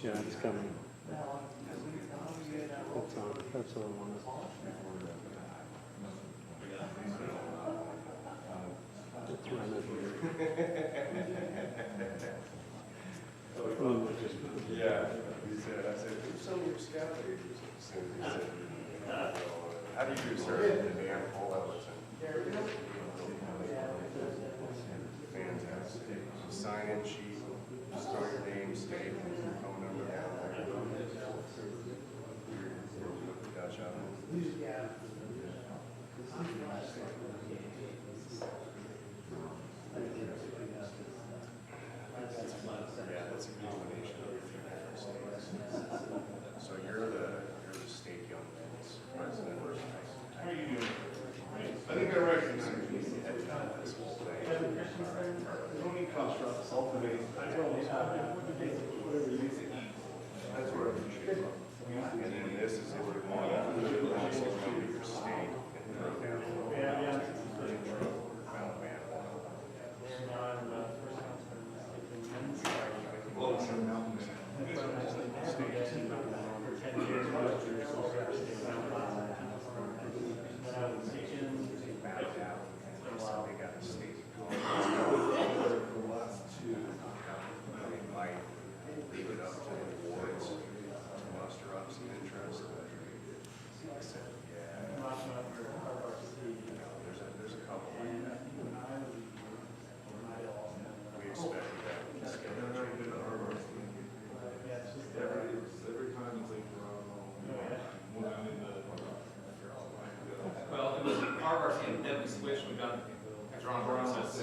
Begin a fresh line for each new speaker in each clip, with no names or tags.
Yeah, it's coming. That's what I wanted. It's running.
Yeah, he said, I said, who's some of your scout leaders? He said, how do you do, sir? Dan Paul Ellison. Fantastic. Sign-in sheet, spell your name, state, phone number down there. Dutch oven. Yeah, that's a combination of a few different states. So you're the state young men's president.
How are you doing? I think I recognize you.
This whole thing.
Tony Costa, Sultanate. That's where I appreciate.
And then this is if you want to also come to your state and throw down. Leave it up to the boards to muster up some interest. I said, yeah. There's a couple like that. We expect that.
Every time it's like, when I'm in the.
Well, it was part of our team, then we switched, we've done drawn process.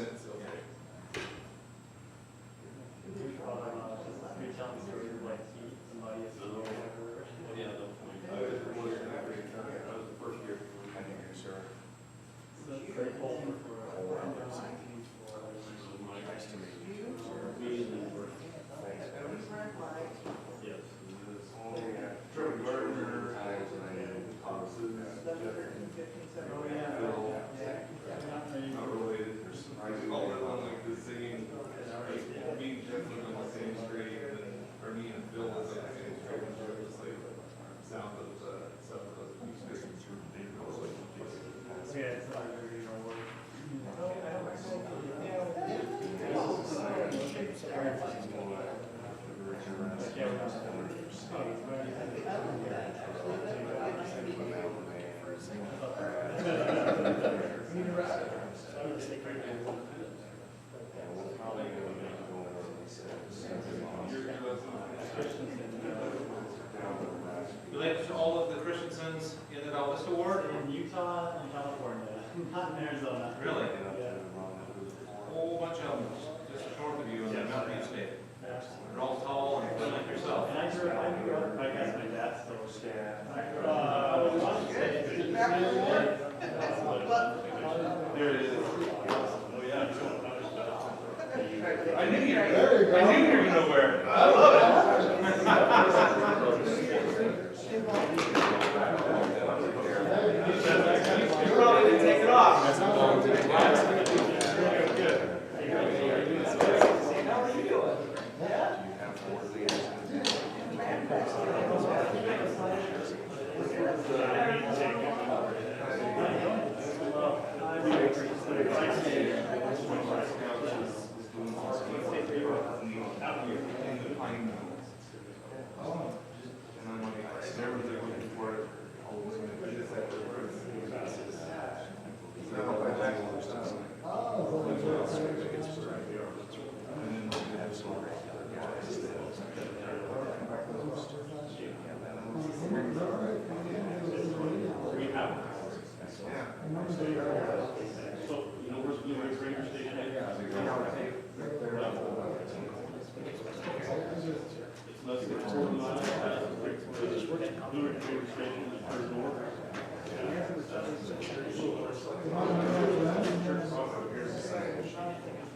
Related to all of the Christiansons in the Belvista Award?
In Utah and California, not in Arizona.
Really?
Yeah.
A whole bunch of them, just short of you in the Mountain View State. They're all tall and thin like yourself.
And I grew up, I guess my dad's still a dad.
There it is.
Oh, yeah.
I knew you were going nowhere. I love it. You probably didn't take it off.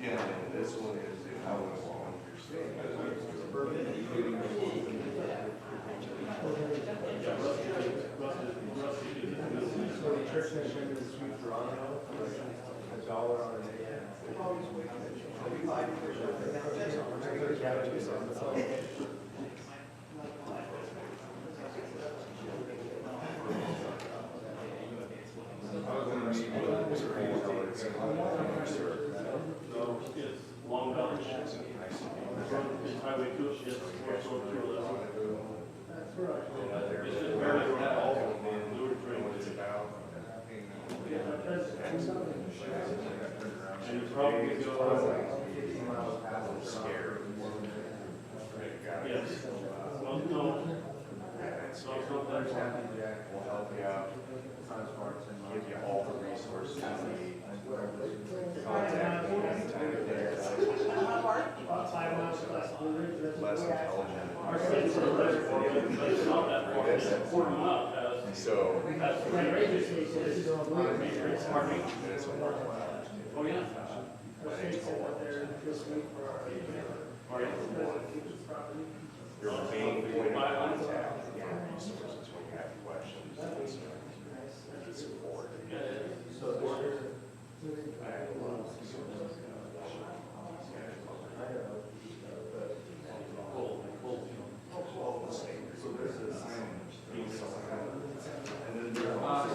Yeah, this one is how long your state.
Highway 2 shifts, 40211. It's just barely that all of them, Lure Train. And you probably go, yes, well, no, so it's not that.
We'll help you out, give you all the resources you need. Contact me anytime of day. Less intelligent.
Our city's a reservoir, but it's not that far. It's pouring up as.
So.
That's the radio station. Pardon me? Oh, yeah.
Your main point of contact, again, resources when you have questions, concerns, support.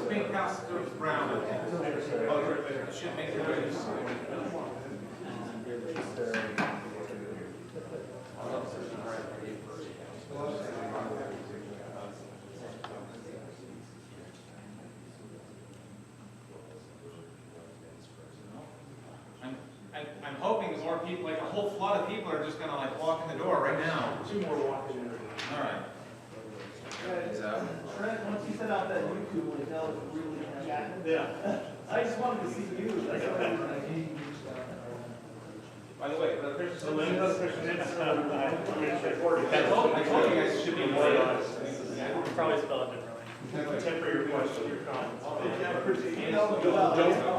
Speak Councilor Brown. Should make the noise. I'm hoping that more people, like a whole flood of people are just gonna like walk in the door right now.
2 more walking in.
All right.
Trent, once you set out that YouTube link, that was really fantastic.
Yeah.
I just wanted to see you. That's what I was like.
By the way, the picture.
So when does Christian Nitz,
I told you guys it should be more honest.
probably spell it differently. Temper your question, your comments.
You know,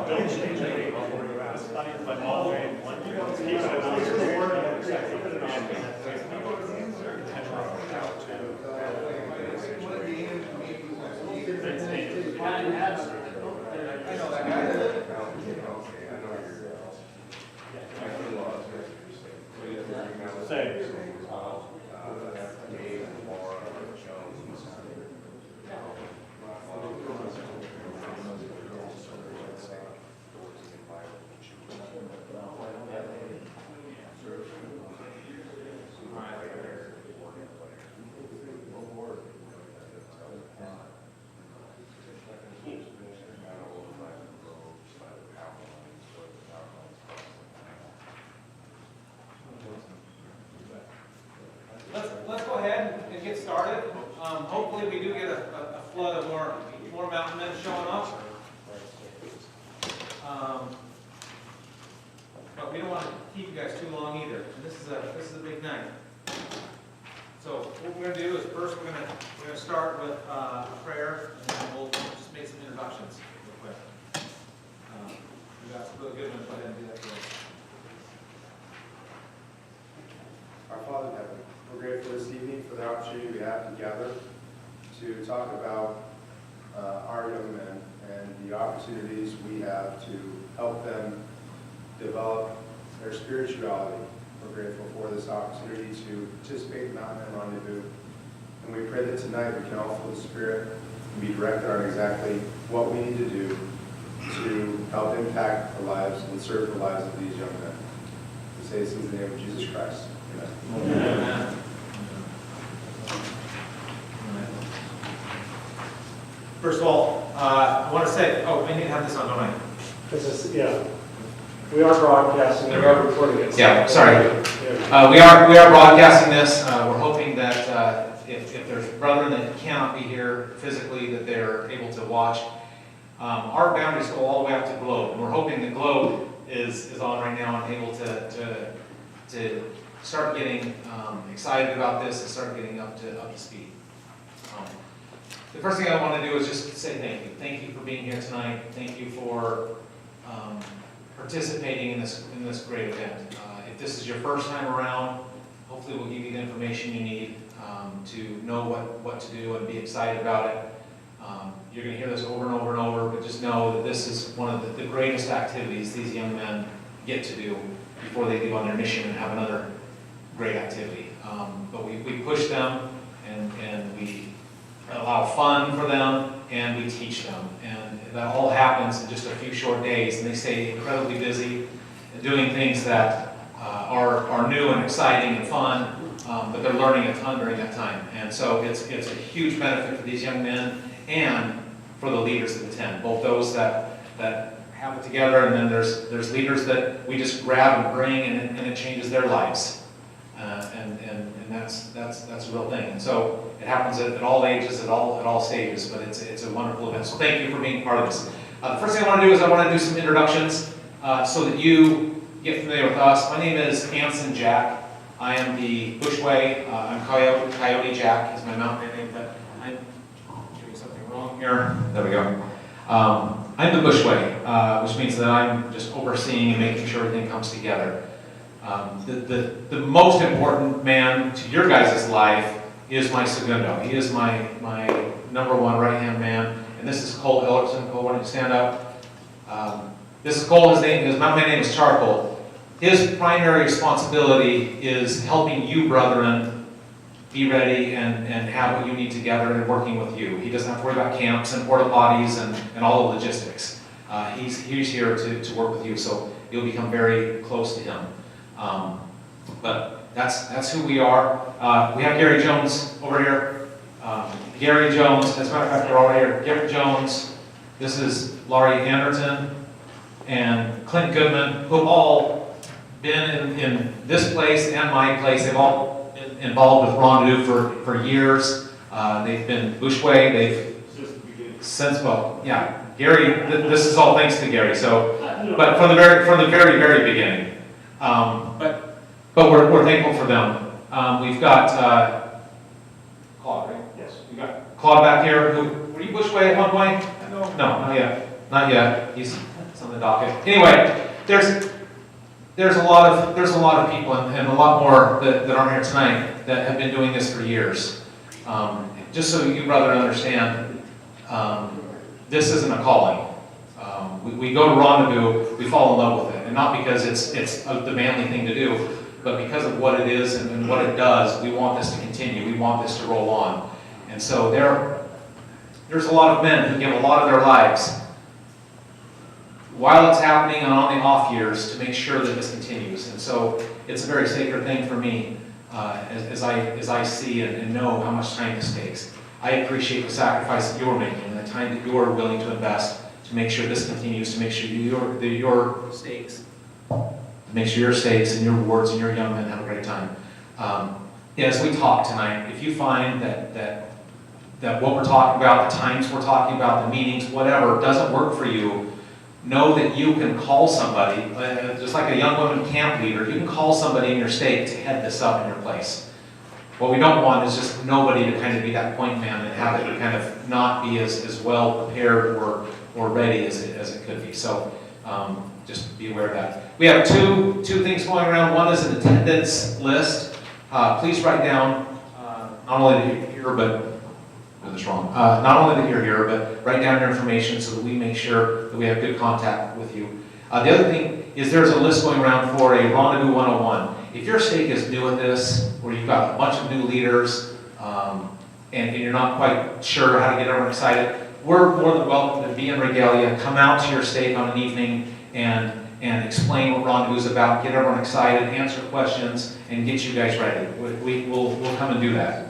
Don't change anything before you ask. Funny as my mom, one year, keep it on your word, Say.
Let's go ahead and get started. Hopefully we do get a flood of more mountain men showing up. But we don't want to keep you guys too long either. And this is a big night. So what we're going to do is first we're going to start with a prayer, and then we'll just make some introductions real quick. We got some really good ones. Go ahead and do that for us.
Our Father in heaven, we're grateful this evening for the opportunity we have to gather to talk about our young men and the opportunities we have to help them develop their spirituality. We're grateful for this opportunity to participate in Man Rendezvous. And we pray that tonight we can all feel the Spirit and be directed on exactly what we need to do to help impact the lives and serve the lives of these young men. We say this in the name of Jesus Christ. Amen.
Amen. First of all, I want to say, I need to have this on, don't I?
This is, yeah. We are broadcasting, we are recording it.
Yeah, sorry. We are broadcasting this. We're hoping that if there's brethren that cannot be here physically, that they're able to watch. Our boundaries go all the way up to Globe, and we're hoping the Globe is on right now and able to start getting excited about this and start getting up to speed. The first thing I want to do is just say thank you. Thank you for being here tonight. Thank you for participating in this great event. If this is your first time around, hopefully we'll give you the information you need to know what to do and be excited about it. You're going to hear this over and over and over, but just know that this is one of the greatest activities these young men get to do before they leave on their mission and have another great activity. But we push them and we allow fun for them and we teach them. And that all happens in just a few short days, and they stay incredibly busy doing things that are new and exciting and fun. but they're learning a ton during that time. And so it's a huge benefit for these young men and for the leaders that attend, both those that have it together, and then there's leaders that we just grab and bring, and it changes their lives. And that's a real thing. And so it happens at all ages, at all stages, but it's a wonderful event. So thank you for being part of this. The first thing I want to do is I want to do some introductions so that you get familiar with us. My name is Anson Jack. I am the Bushway. I'm Coyote Jack is my mountain name, but I'm doing something wrong here. There we go. I'm the Bushway, which means that I'm just overseeing and making sure everything comes together. The most important man to your guys' life is my segundo. He is my number one right-hand man, and this is Cole Ellerton. Cole, why don't you stand up? This is Cole. My name is Charcoal. His primary responsibility is helping you, brethren, be ready and have what you need together and working with you. He doesn't have to worry about camps and porta potties and all the logistics. He's here to work with you, so you'll become very close to him. But that's who we are. We have Gary Jones over here. Gary Jones, as a matter of fact, they're all right here. Gary Jones, this is Laurie Anderton, and Clint Goodman, who have all been in this place and my place. They've all been involved with Rendezvous for years. They've been Bushway. They've since, well, yeah, Gary, this is all thanks to Gary. So, but from the very beginning. But we're thankful for them. We've got Claude, right? Yes. We got Claude back here. Were you Bushway at one point? No, not yet. Not yet. He's on the docket. Anyway, there's a lot of people and a lot more that aren't here tonight that have been doing this for years. Just so you, brother, understand, this isn't a calling. We go to Rendezvous, we fall in love with it, and not because it's the manly thing to do, but because of what it is and what it does. We want this to continue. We want this to roll on. And so there's a lot of men who give a lot of their lives while it's happening and on the off years to make sure that this continues. And so it's a very sacred thing for me as I see and know how much time this takes. I appreciate the sacrifice that you're making and the time that you're willing to invest to make sure this continues, to make sure your stakes, and your wards and your young men have a great time. As we talk tonight, if you find that what we're talking about, the times we're talking about, the meetings, whatever, doesn't work for you, know that you can call somebody, just like a young woman camp leader, you can call somebody in your stake to head this up in your place. What we don't want is just nobody to kind of be that point man and have it kind of not be as well prepared or ready as it could be. So just be aware of that. We have two things going around. One is an attendance list. Please write down not only that you're here, but not only that you're here, but write down your information so that we make sure that we have good contact with you. The other thing is there's a list going around for a Rendezvous 101. If your stake is new at this, or you've got a bunch of new leaders, and you're not quite sure how to get everyone excited, we're more than welcome to be in regalia. Come out to your stake on an evening and explain what Rendezvous is about, get everyone excited, answer questions, and get you guys ready. We'll come and do that.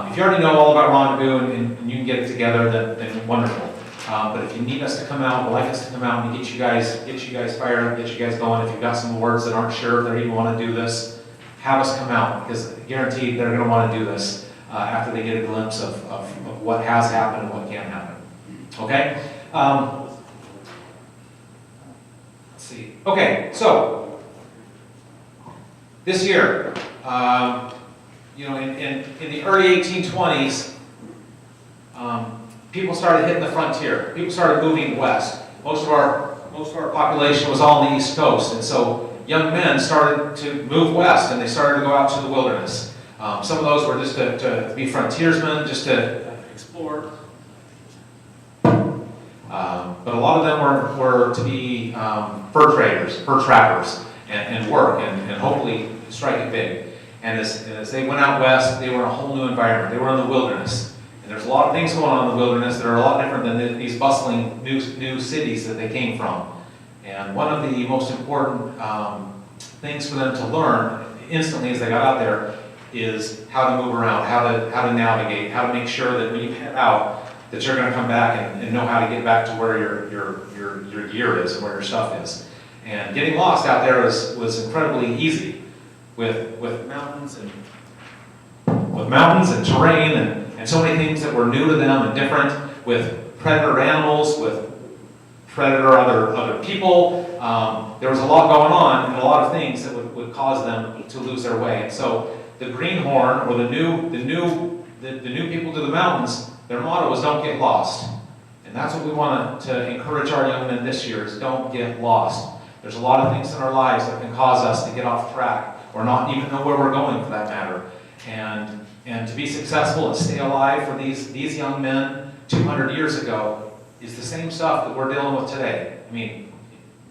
If you already know all about Rendezvous and you can get it together, then wonderful. But if you need us to come out, would like us to come out and get you guys fired up, get you guys going. If you've got some words that aren't sure if they even want to do this, have us come out, because guaranteed they're going to want to do this after they get a glimpse of what has happened and what can happen. Okay? Let's see. Okay, so this year, in the early 1820s, people started hitting the frontier. People started moving west. Most of our population was all on the East Coast, and so young men started to move west, and they started to go out to the wilderness. Some of those were just to be frontiersmen, just to explore. But a lot of them were to be fur traders, fur trappers, and work, and hopefully strike it big. And as they went out west, they were in a whole new environment. They were in the wilderness. And there's a lot of things going on in the wilderness that are a lot different than these bustling new cities that they came from. And one of the most important things for them to learn instantly as they got out there is how to move around, how to navigate, how to make sure that when you head out, that you're gonna come back and know how to get back to where your gear is and where your stuff is. And getting lost out there was incredibly easy with mountains and terrain and so many things that were new to them and different, with predator animals, with predator other people. There was a lot going on and a lot of things that would cause them to lose their way. And so the greenhorn, or the new people to the mountains, their motto was "Don't get lost." And that's what we want to encourage our young men this year: is don't get lost. There's a lot of things in our lives that can cause us to get off track or not even know where we're going, for that matter. And to be successful and stay alive for these young men 200 years ago is the same stuff that we're dealing with today. I mean,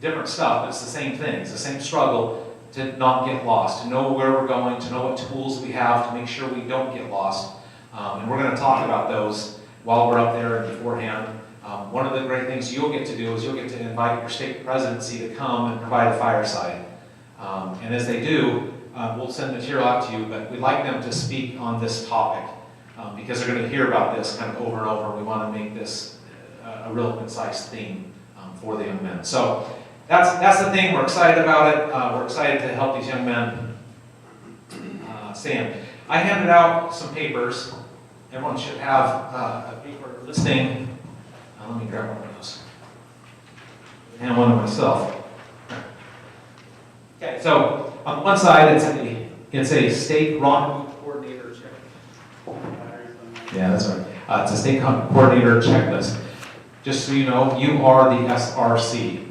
different stuff, but it's the same thing. It's the same struggle to not get lost, to know where we're going, to know what tools we have to make sure we don't get lost. And we're going to talk about those while we're up there and beforehand. One of the great things you'll get to do is you'll get to invite your state presidency to come and provide a fireside. And as they do, we'll send material out to you, but we'd like them to speak on this topic because they're going to hear about this kind of over and over. We want to make this a real concise theme for the young men. So that's the thing. We're excited about it. We're excited to help these young men stand. I handed out some papers. Everyone should have a paper listing. Let me grab one of those. And one of myself. Okay, so on one side it's a state rendezvous coordinator check. Yeah, that's right. It's a state coordinator checklist. Just so you know, you are the SRC,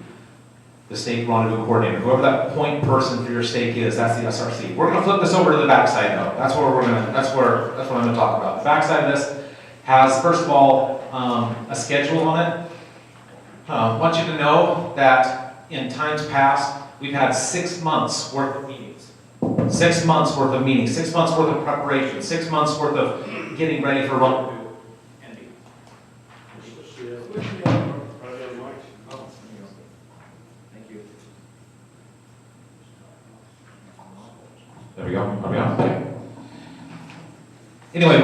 the state rendezvous coordinator. Whoever that point person for your state is, that's the SRC. We're going to flip this over to the backside though. That's what I'm going to talk about. The backside of this has, first of all, a schedule on it. I want you to know that in times past, we've had 6 months worth of meetings. 6 months worth of meetings, 6 months worth of preparation, 6 months worth of getting ready for rendezvous. Thank you. There we go. Are we on? Okay. Anyway,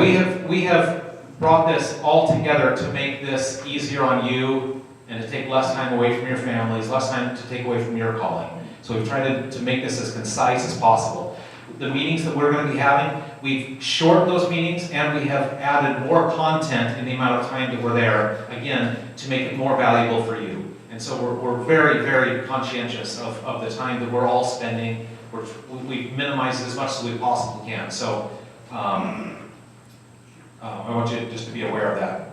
we have brought this all together to make this easier on you and to take less time away from your families, less time to take away from your calling. So we've tried to make this as concise as possible. The meetings that we're going to be having, we've shortened those meetings and we have added more content in the amount of time that we're there, again, to make it more valuable for you. And so we're very, very conscientious of the time that we're all spending. We've minimized it as much as we possibly can. So I want you just to be aware of that.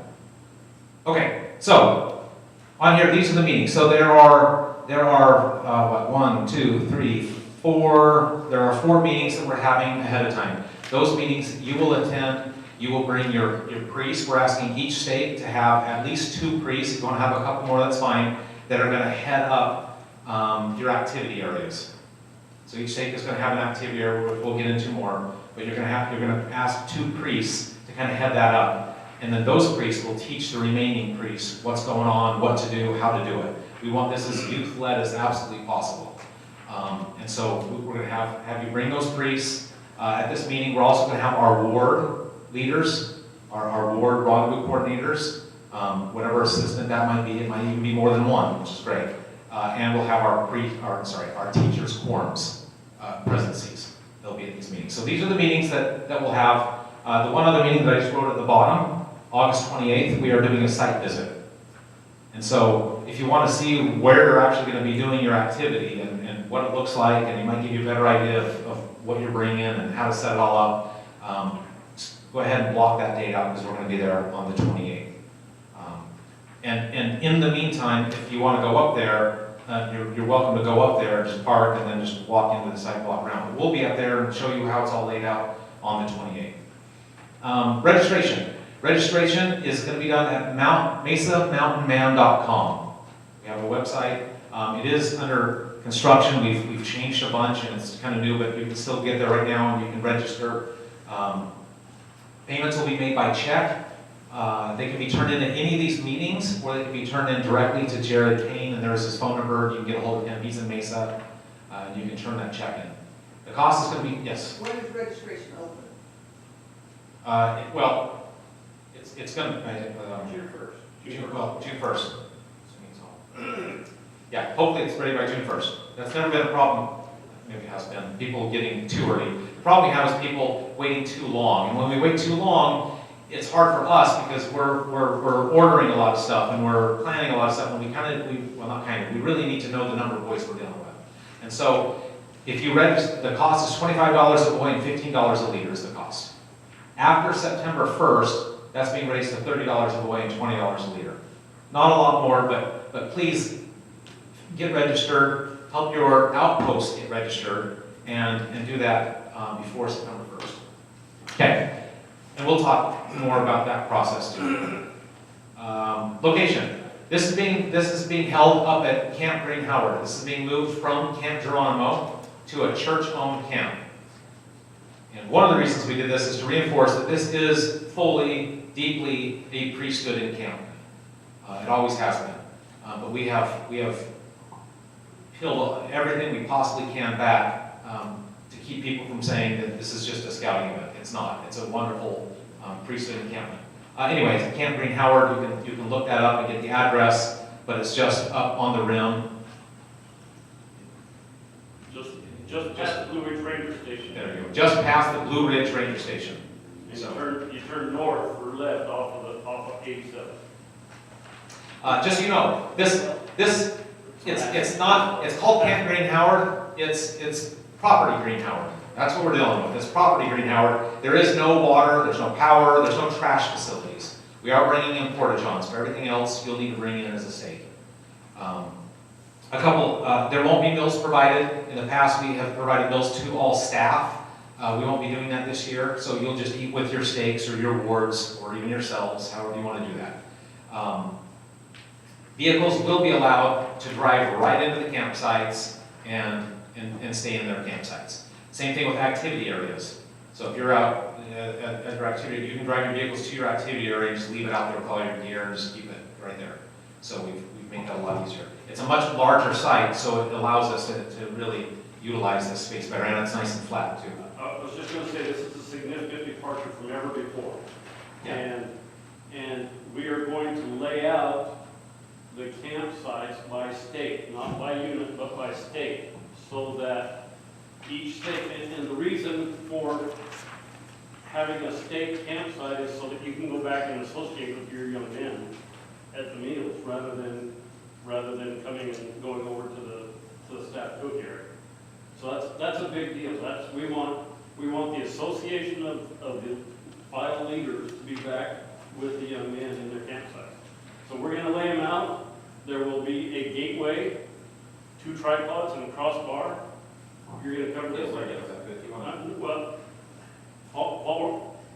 Okay, so on here, these are the meetings. So there are what, 1, 2, 3, 4. There are 4 meetings that we're having ahead of time. Those meetings you will attend. You will bring your priest. We're asking each state to have at least 2 priests. If you want to have a couple more, that's fine. That are going to head up your activity areas. So each state is going to have an activity area, which we'll get into more. But you're going to ask 2 priests to kind of head that up. And then those priests will teach the remaining priests what's going on, what to do, how to do it. We want this as youth-led as absolutely possible. And so we're going to have you bring those priests. At this meeting, we're also going to have our ward leaders, our ward rendezvous coordinators, whatever assistant that might be. It might even be more than one, which is great. And we'll have our teachers' quorums, presidencies. They'll be at these meetings. So these are the meetings that we'll have. The one other meeting that I just wrote at the bottom, August 28th, we are doing a site visit. And so if you want to see where you're actually going to be doing your activity and what it looks like, and it might give you a better idea of what you're bringing and how to set it all up, go ahead and block that date out because we're going to be there on the 28th. And in the meantime, if you want to go up there, you're welcome to go up there, just park, and then just walk into the site, walk around. But we'll be up there and show you how it's all laid out on the 28th. Registration. Registration is going to be done at mesamountainman.com. We have a website. It is under construction. We've changed a bunch, and it's kind of new, but you can still get there right now, and you can register. Payments will be made by check. They can be turned into any of these meetings, or they can be turned in directly to Jared Kane, and there's his phone number. You can get a hold of him. He's in Mesa, and you can turn that check in. The cost is going to be, yes?
When is registration open?
Well, it's gonna,
June first.
June 1st. Yeah, hopefully it's ready by June 1st. That's never been a problem. Maybe it has been, people getting too early. The problem we have is people waiting too long. And when we wait too long, it's hard for us because we're ordering a lot of stuff and we're planning a lot of stuff, and we really need to know the number of boys we're dealing with. And so, if you register, the cost is $25 a boy and $15 a liter is the cost. After September 1st, that's being raised to $30 a boy and $20 a liter. Not a lot more, but please get registered, help your outpost get registered, and do that before September 1st. Okay, and we'll talk more about that process too. Location. This is being held up at Camp Green Howard. This is being moved from Camp Geronimo to a church-owned camp. And one of the reasons we did this is to reinforce that this is fully, deeply a priesthood encampment. It always has been. But we have peeled everything we possibly can back to keep people from saying that this is just a scouting event. It's not. It's a wonderful priesthood encampment. Anyways, Camp Green Howard, you can look that up and get the address, but it's just up on the rim.
Just past the Blue Ridge Ranger Station.
There you go. Just past the Blue Ridge Ranger Station.
And
So,
you turn north or left off of 87.
just so you know, it's called Camp Green Howard. It's property Green Howard. That's what we're dealing with. It's property Green Howard. There is no water, there's no power, there's no trash facilities. We are bringing in porta-johns. For everything else, you'll need to bring in as a stake. There won't be meals provided. In the past, we have provided meals to all staff. We won't be doing that this year, so you'll just eat with your stakes or your wards or even yourselves, however you want to do that. Vehicles will be allowed to drive right into the campsites and stay in their campsites. Same thing with activity areas. So if you're out at your activity, you can drive your vehicles to your activity area and just leave it out there with all your gear and just keep it right there. So we've made that a lot easier. It's a much larger site, so it allows us to really utilize this space better, and it's nice and flat too.
I was just going to say, this is a significant departure from ever before.
Yeah.
And we are going to lay out the campsites by state, not by unit, but by state, so that each state, and the reason for having a state campsite is so that you can go back and associate with your young men at the meals, rather than coming and going over to the staff cook area. So that's a big deal. We want the association of the file leaders to be back with the young men in their campsites. So we're going to lay them out. There will be a gateway, 2 tripods and a crossbar. You're going to cover this.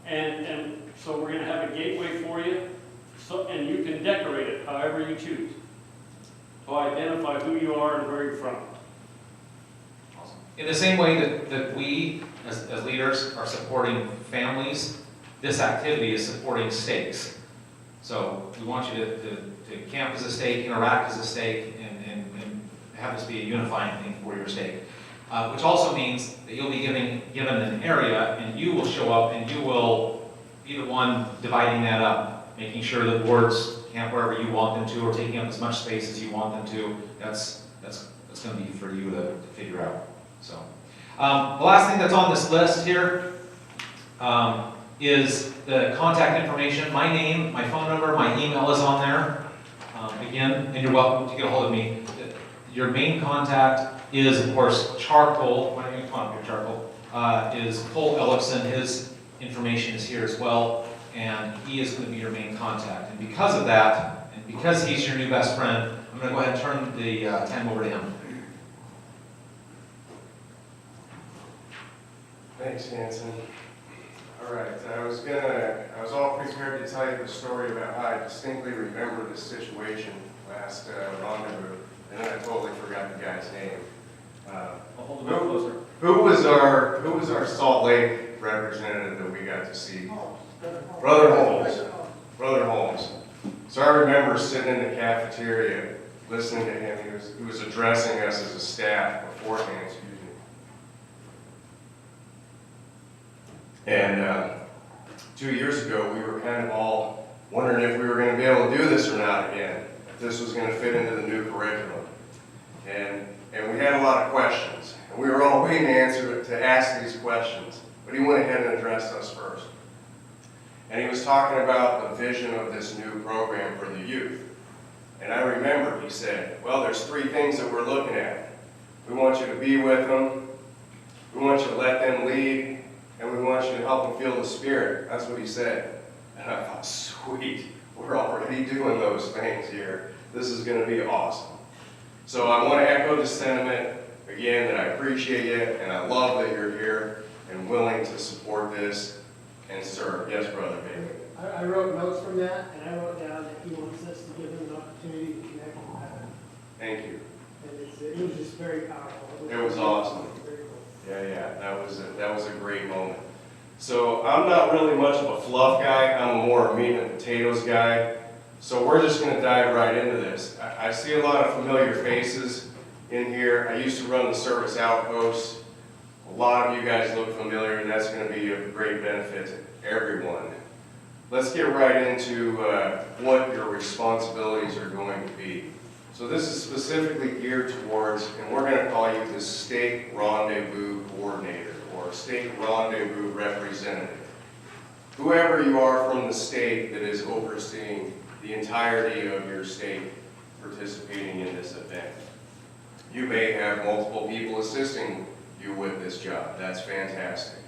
And so we're going to have a gateway for you, and you can decorate it however you choose to identify who you are and where you're from.
Awesome. In the same way that we, as leaders, are supporting families, this activity is supporting stakes. So we want you to camp as a stake, interact as a stake, and have this be a unifying thing for your stake. Which also means that you'll be given an area, and you will show up, and you will be the one dividing that up, making sure that boards camp wherever you want them to, or taking up as much space as you want them to. That's going to be for you to figure out. So, the last thing that's on this list here is the contact information. My name, my phone number, my email is on there. Again, and you're welcome to get a hold of me. Your main contact is, of course, Charcoal. Why don't you come up here, Charcoal? Is Cole Ellison. His information is here as well, and he is going to be your main contact. And because of that, and because he's your new best friend, I'm going to go ahead and turn the time over to him.
Thanks, Hanson. All right, I was all prepared to tell you the story about how I distinctly remember this situation last rendezvous, and then I totally forgot the guy's name.
I'll hold it a bit closer.
Who was our Salt Lake representative that we got to see? Brother Holmes. Brother Holmes. So I remember sitting in the cafeteria listening to him. He was addressing us as a staff beforehand. Excuse me. And 2 years ago, we were kind of all wondering if we were going to be able to do this or not again, if this was going to fit into the new curriculum. And we had a lot of questions, and we were all waiting to ask these questions, but he went ahead and addressed us first. And he was talking about the vision of this new program for the youth. And I remember he said, well, there's 3 things that we're looking at. We want you to be with them, we want you to let them lead, and we want you to help them feel the Spirit. That's what he said. And I thought, sweet, we're already doing those things here. This is going to be awesome. So I want to echo the sentiment again that I appreciate you, and I love that you're here and willing to support this and serve. Yes, Brother David.
I wrote notes from that, and I wrote down that he wants us to give him an opportunity to connect with heaven.
Thank you.
And it was just very powerful.
It was awesome.
Very cool.
Yeah, that was a great moment. So I'm not really much of a fluff guy. I'm a more meat and potatoes guy. So we're just going to dive right into this. I see a lot of familiar faces in here. I used to run the service outpost. A lot of you guys look familiar, and that's going to be a great benefit to everyone. Let's get right into what your responsibilities are going to be. So this is specifically geared towards, and we're going to call you the State Rendezvous Coordinator or State Rendezvous Representative. Whoever you are from the state that is overseeing the entirety of your state participating in this event. You may have multiple people assisting you with this job. That's fantastic.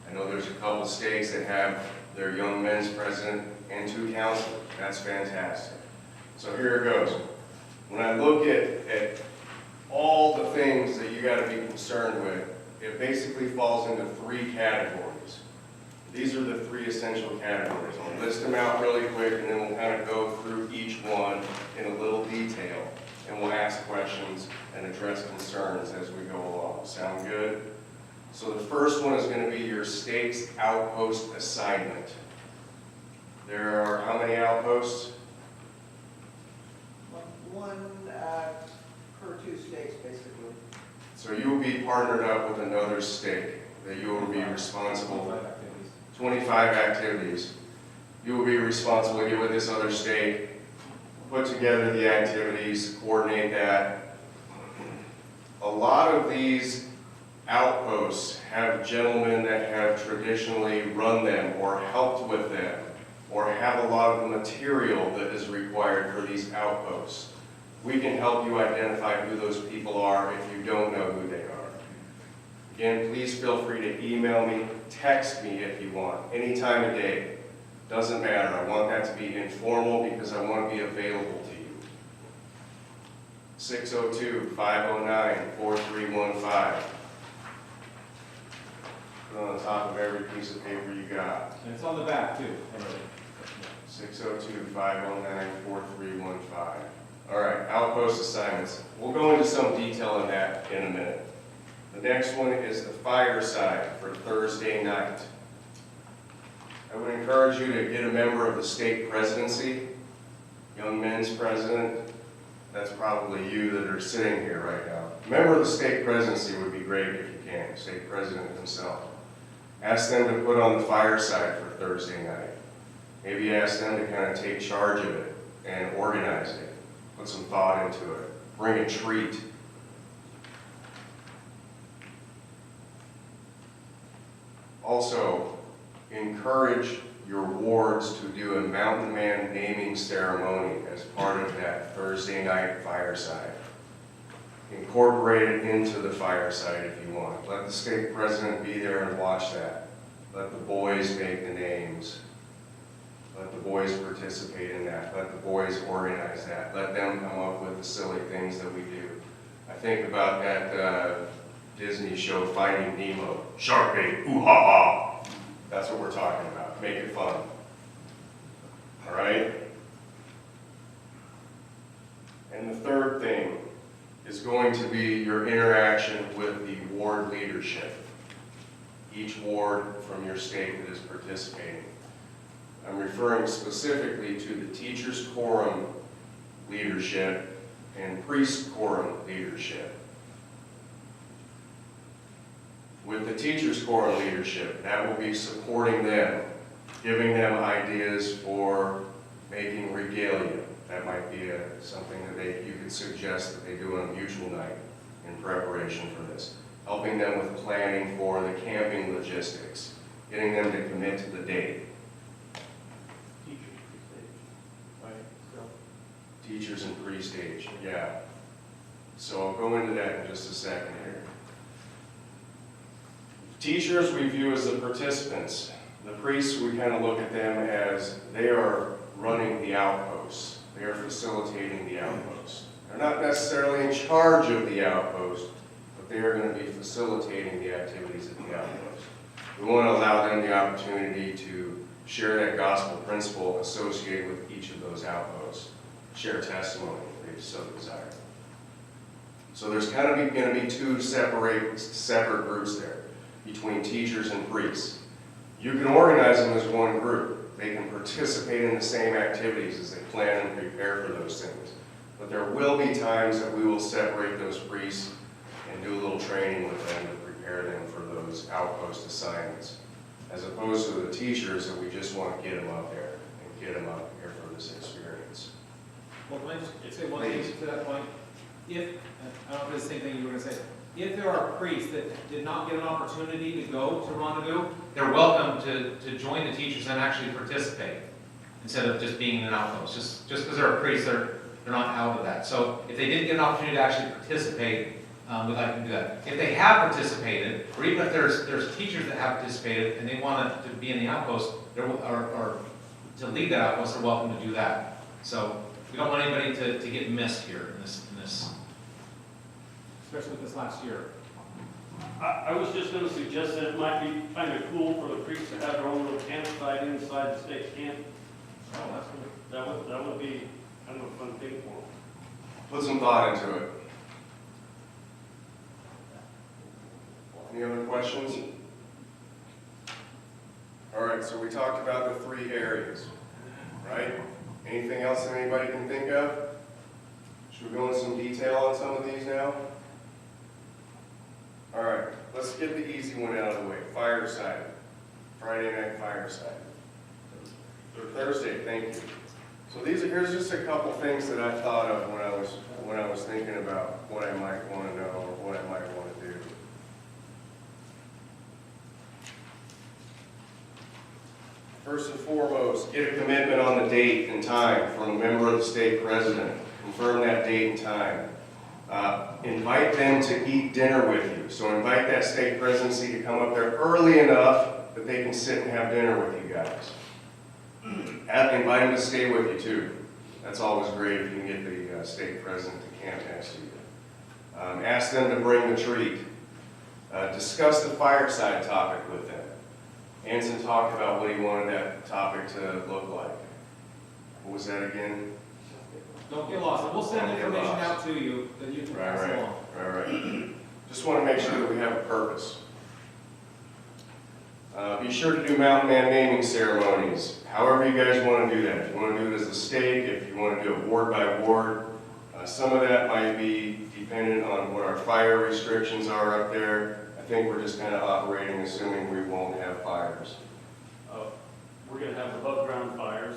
I know there's a couple states that have their young men's president and 2 counselors. That's fantastic. So here it goes. When I look at all the things that you got to be concerned with, it basically falls into 3 categories. These are the 3 essential categories. I'll list them out really quick, and then we'll kind of go through each one in a little detail, and we'll ask questions and address concerns as we go along. Sound good? So the first one is going to be your state's outpost assignment. There are how many outposts?
One per 2 states, basically.
So you will be partnered up with another state that you will be responsible. 25 activities. You will be responsible to get with this other state, put together the activities, coordinate that. A lot of these outposts have gentlemen that have traditionally run them or helped with them or have a lot of the material that is required for these outposts. We can help you identify who those people are if you don't know who they are. Again, please feel free to email me, text me if you want, any time of day. Doesn't matter. I want that to be informal because I want to be available to you. 602-509-4315. Put it on the top of every piece of paper you got.
And it's on the back too.
602-509-4315. All right, outpost assignments. We'll go into some detail on that in a minute. The next one is the fireside for Thursday night. I would encourage you to get a member of the state presidency, young men's president. That's probably you that are sitting here right now. A member of the state presidency would be great if you can, state president himself. Ask them to put on the fireside for Thursday night. Maybe ask them to kind of take charge of it and organize it. Put some thought into it. Bring a treat. Also, encourage your wards to do a Mountain Man naming ceremony as part of that Thursday night fireside. Incorporate it into the fireside if you want. Let the state president be there and watch that. Let the boys make the names. Let the boys participate in that. Let the boys organize that. Let them come up with the silly things that we do. I think about that Disney show, Finding Nemo. Shark bait, ooh ha ha. That's what we're talking about. Make it fun. All right? And the third thing is going to be your interaction with the ward leadership. Each ward from your state that is participating. I'm referring specifically to the teachers' quorum leadership and priest quorum leadership. With the teachers' quorum leadership, that will be supporting them giving them ideas for making regalia. That might be something that you could suggest that they do on a mutual night in preparation for this. Helping them with planning for the camping logistics, getting them to commit to the date. Teachers in pre-stage, yeah. So I'll go into that in just a second here. Teachers we view as the participants. The priests, we kind of look at them as they are running the outposts. They are facilitating the outposts. They're not necessarily in charge of the outpost, but they are going to be facilitating the activities at the outpost. We want to allow them the opportunity to share that gospel principle associated with each of those outposts. Share testimony if they so desire. So there's kind of going to be two separate groups there between teachers and priests. You can organize them as one group. They can participate in the same activities as they plan and prepare for those things. But there will be times that we will separate those priests and do a little training with them to prepare them for those outpost assignments, as opposed to the teachers that we just want to get them up there and get them up here for this experience.
Well, can I just say one thing to that point? If, I don't know if it's the same thing you were going to say, if there are priests that did not get an opportunity to go to Rendezvous, they're welcome to join the teachers and actually participate instead of just being an outpost. Just because they're a priest, they're not out of that. So if they didn't get an opportunity to actually participate, we'd like them to do that. If they have participated, or even if there's teachers that have participated and they want to be in the outpost, or to lead that outpost, they're welcome to do that. So we don't want anybody to get missed here in this, especially with this last year.
I was just gonna suggest that it might be kind of cool for the priests to have their own little campsite inside the state camp.
Oh, that's good.
That would be kind of a fun thing for them.
Put some thought into it. Any other questions? All right, so we talked about the 3 areas, right? Anything else that anybody can think of? Should we go into some detail on some of these now? All right, let's get the easy one out of the way. Fireside. Friday night fireside. Thursday, thank you. So here's just a couple things that I thought of when I was thinking about what I might want to know or what I might want to do. First and foremost, get a commitment on the date and time from a member of the state president. Confirm that date and time. Invite them to eat dinner with you. So invite that state presidency to come up there early enough that they can sit and have dinner with you guys. Invite them to stay with you too. That's always great if you can get the state president to camp next to you. Ask them to bring the treat. Discuss the fireside topic with them. Anson talked about what he wanted that topic to look like. What was that again?
Don't get lost. We'll send
Don't get
information
lost.
out to you that you can pass along.
Right. Just want to make sure that we have a purpose. Be sure to do mountain man naming ceremonies. However you guys want to do that. If you want to do it as a stake, if you want to do it ward by ward, some of that might be dependent on what our fire restrictions are up there. I think we're just kind of operating assuming we won't have fires.
We're gonna have above ground fires.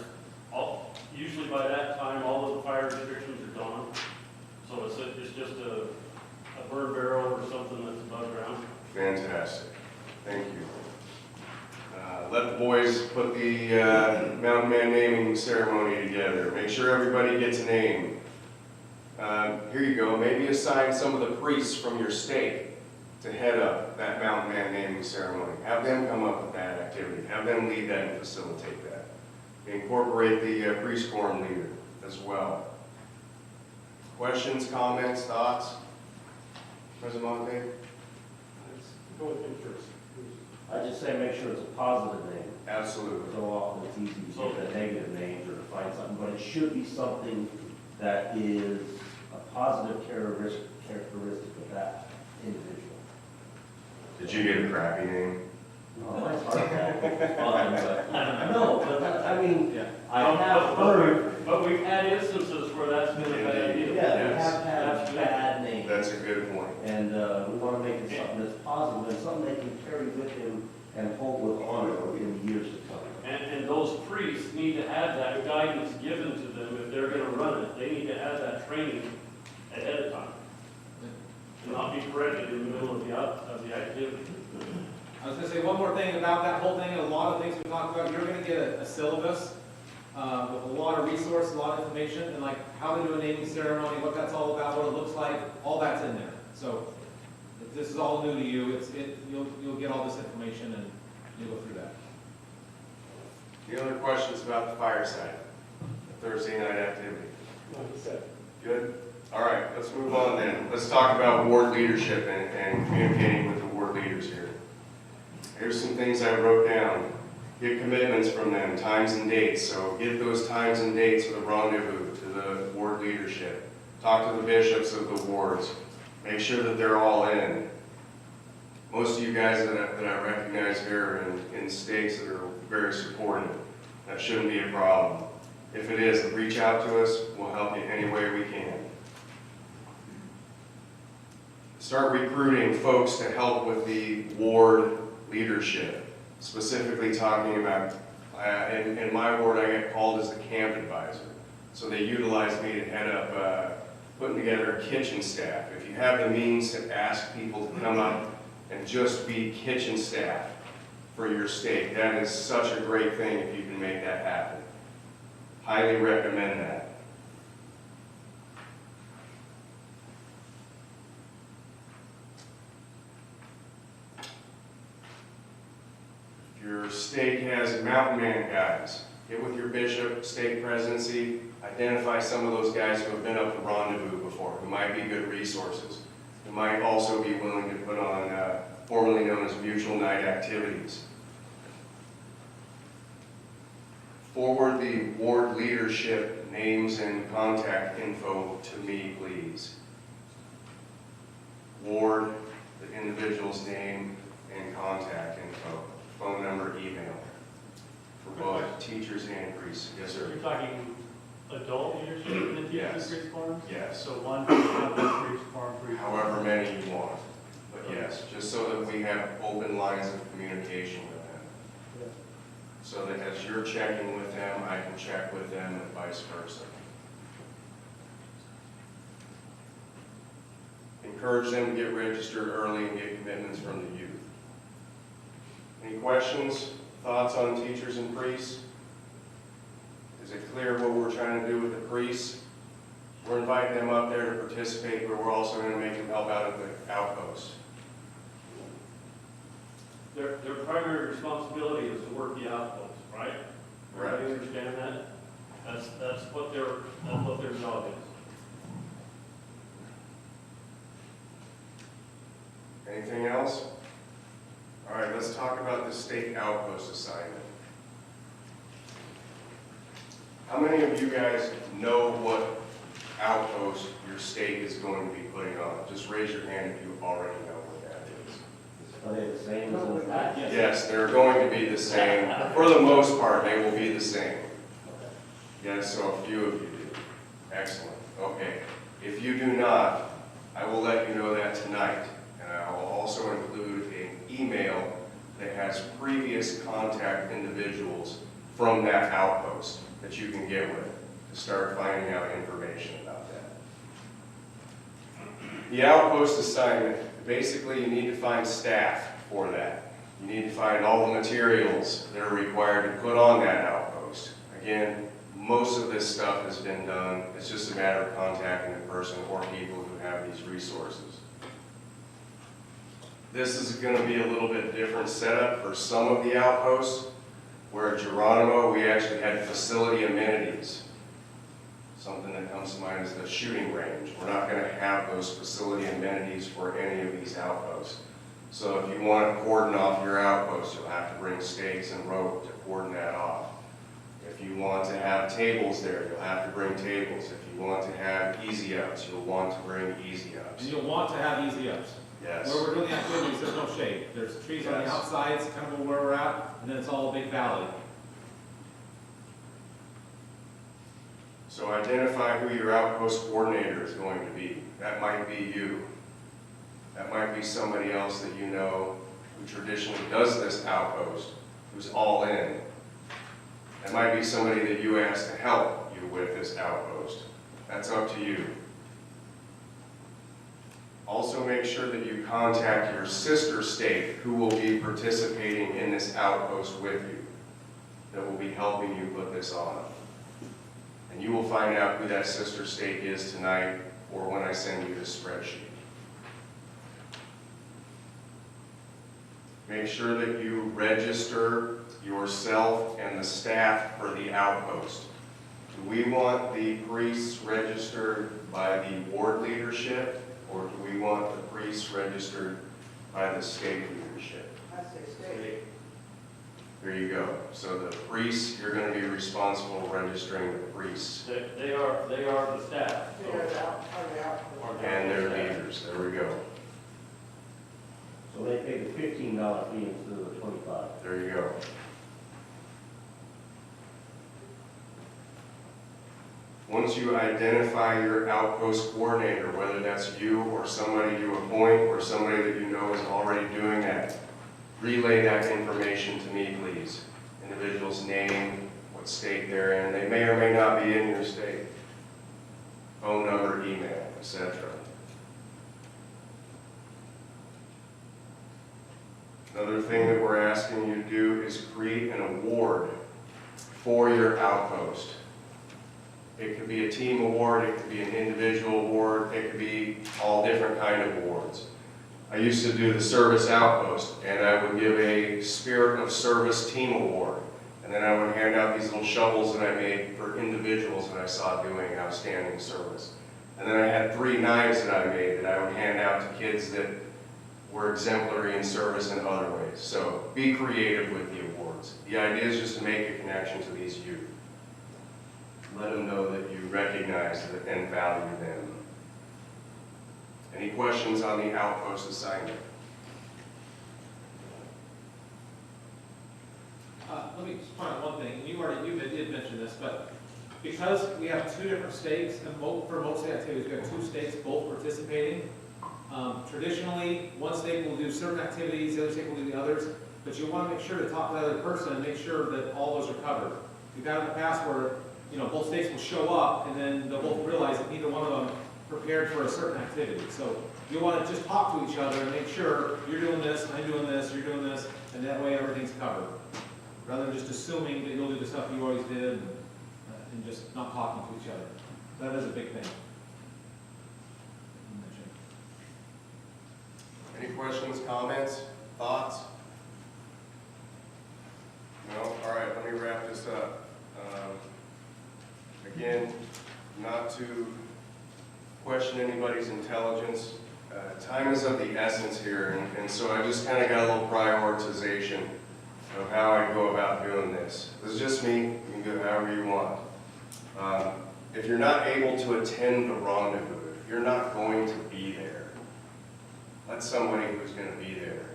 Usually by that time, all of the fire restrictions are gone. So it's just a burn barrel or something that's above ground.
Fantastic. Thank you. Let the boys put the mountain man naming ceremony together. Make sure everybody gets a name. Here you go. Maybe assign some of the priests from your state to head up that mountain man naming ceremony. Have them come up with that activity. Have them lead that and facilitate that. Incorporate the priest quorum leader as well. Questions, comments, thoughts? President Monte?
Go with him first.
I just say make sure it's a positive name.
Absolutely.
So often it's easy to get the negative names or to find something, but it should be something that is a positive characteristic of that individual.
Did you get a crappy name?
No, mine's hard to find, but, no, but I mean,
Yeah.
I have heard,
But we've had instances where that's been a bad idea.
yeah, we
Yes.
have had bad names.
That's a good point.
And we want to make it something that's positive and something they can carry with him and hold with honor in years to come.
And priests need to have that guidance given to them if they're gonna run it. They need to have that training ahead of time. And not be corrected in the middle of the activity.
I was gonna say one more thing about that whole thing, and a lot of things we talked about, you're gonna get a syllabus with a lot of resources, a lot of information, and like how to do a naming ceremony, what that's all about, what it looks like, all that's in there. So if this is all new to you, you'll get all this information and you'll go through that.
Any other questions about the fireside, the Thursday night activity? Good? All right, let's move on then. Let's talk about ward leadership and communicating with the ward leaders here. Here's some things I wrote down. Get commitments from them, times and dates. So get those times and dates for the rendezvous to the ward leadership. Talk to the bishops of the wards. Make sure that they're all in. Most of you guys that I recognize here are in stakes that are very supportive. That shouldn't be a problem. If it is, reach out to us. We'll help you any way we can. Start recruiting folks to help with the ward leadership. Specifically talking about, in my ward I get called as the camp advisor. So they utilize me to head up putting together a kitchen staff. If you have the means to ask people to come up and just be kitchen staff for your stake, that is such a great thing if you can make that happen. Highly recommend that. Your stake has mountain man guys. Get with your bishop, stake presidency, identify some of those guys who have been up the rendezvous before, who might be good resources, who might also be willing to put on formerly known as mutual night activities. Forward the ward leadership names and contact info to me, please. Ward, the individual's name and contact info. Phone number, email, for both teachers and priests. Yes, sir.
You're talking adult leadership in the teaching
Yes.
priest forums?
Yes.
So one priest forum for each.
However many you want. But yes, just so that we have open lines of communication with them. So that as you're checking with them, I can check with them and vice versa. Encourage them to get registered early and get commitments from the youth. Any questions, thoughts on teachers and priests? Is it clear what we're trying to do with the priests? We're inviting them up there to participate, but we're also going to make them help out at the outpost.
Their primary responsibility is to work the outpost, right?
Right.
Everybody understand that? That's what their job is.
Anything else? All right, let's talk about the stake outpost assignment. How many of you guys know what outpost your stake is going to be putting on? Just raise your hand if you already know what that is.
Are they the same as in that?
Yes, they're going to be the same. For the most part, they will be the same. Yes, so a few of you do. Excellent. Okay. If you do not, I will let you know that tonight. And I will also include an email that has previous contact individuals from that outpost that you can get with to start finding out information about that. The outpost assignment, basically you need to find staff for that. You need to find all the materials that are required to put on that outpost. Again, most of this stuff has been done. It's just a matter of contacting the person or people who have these resources. This is going to be a little bit different setup for some of the outposts, where at Geronimo we actually had facility amenities. Something that comes to mind is the shooting range. We're not going to have those facility amenities for any of these outposts. So if you want to cordon off your outpost, you'll have to bring stakes and rope to cordon that off. If you want to have tables there, you'll have to bring tables. If you want to have easy ups, you'll want to bring easy ups.
And you'll want to have easy ups.
Yes.
Where we're doing the activities, there's no shade. There's trees on the
Yes.
outsides, kind of where we're at, and then it's all a big valley.
So identify who your outpost coordinator is going to be. That might be you. That might be somebody else that you know who traditionally does this outpost, who's all in. That might be somebody that you ask to help you with this outpost. That's up to you. Also make sure that you contact your sister state who will be participating in this outpost with you, that will be helping you put this on. And you will find out who that sister state is tonight or when I send you this spreadsheet. Make sure that you register yourself and the staff for the outpost. Do we want the priests registered by the ward leadership, or do we want the priests registered by the state leadership?
I say state.
There you go. So the priests, you're going to be responsible for registering the priests
They are the staff.
and their leaders. There we go.
So they pay the $15 fee instead of the $25.
There you go. Once you identify your outpost coordinator, whether that's you or somebody you appoint or somebody that you know is already doing that, relay that information to me, please. Individual's name, what state they're in. They may or may not be in your state. Phone number, email, etc. Another thing that we're asking you to do is create an award for your outpost. It could be a team award, it could be an individual award, it could be all different kind of awards. I used to do the service outpost, and I would give a Spirit of Service team award. And then I would hand out these little shovels that I made for individuals that I saw doing outstanding service. And then I had 3 knives that I made that I would hand out to kids that were exemplary in service in other ways. So be creative with the awards. The idea is just to make a connection to these youth. Let them know that you recognize and value them. Any questions on the outpost assignment?
Let me just point out one thing. You did mention this, but because we have 2 different states, and for most of the activities, we have 2 states both participating. Traditionally, one state will do certain activities, the other state will do the others, but you want to make sure to talk to the other person and make sure that all those are covered. We've had in the past where, both states will show up and then they'll both realize that neither one of them prepared for a certain activity. So you want to just talk to each other and make sure you're doing this, I'm doing this, you're doing this, and that way everything's covered. Rather than just assuming that you'll do the stuff you always did and just not talking to each other. That is a big thing.
Any questions, comments, thoughts? No? All right, let me wrap this up. Again, not to question anybody's intelligence. Time is of the essence here, and so I just kind of got a little prioritization of how I go about doing this. This is just me. You can do it however you want. If you're not able to attend the rendezvous, if you're not going to be there, let somebody who's going to be there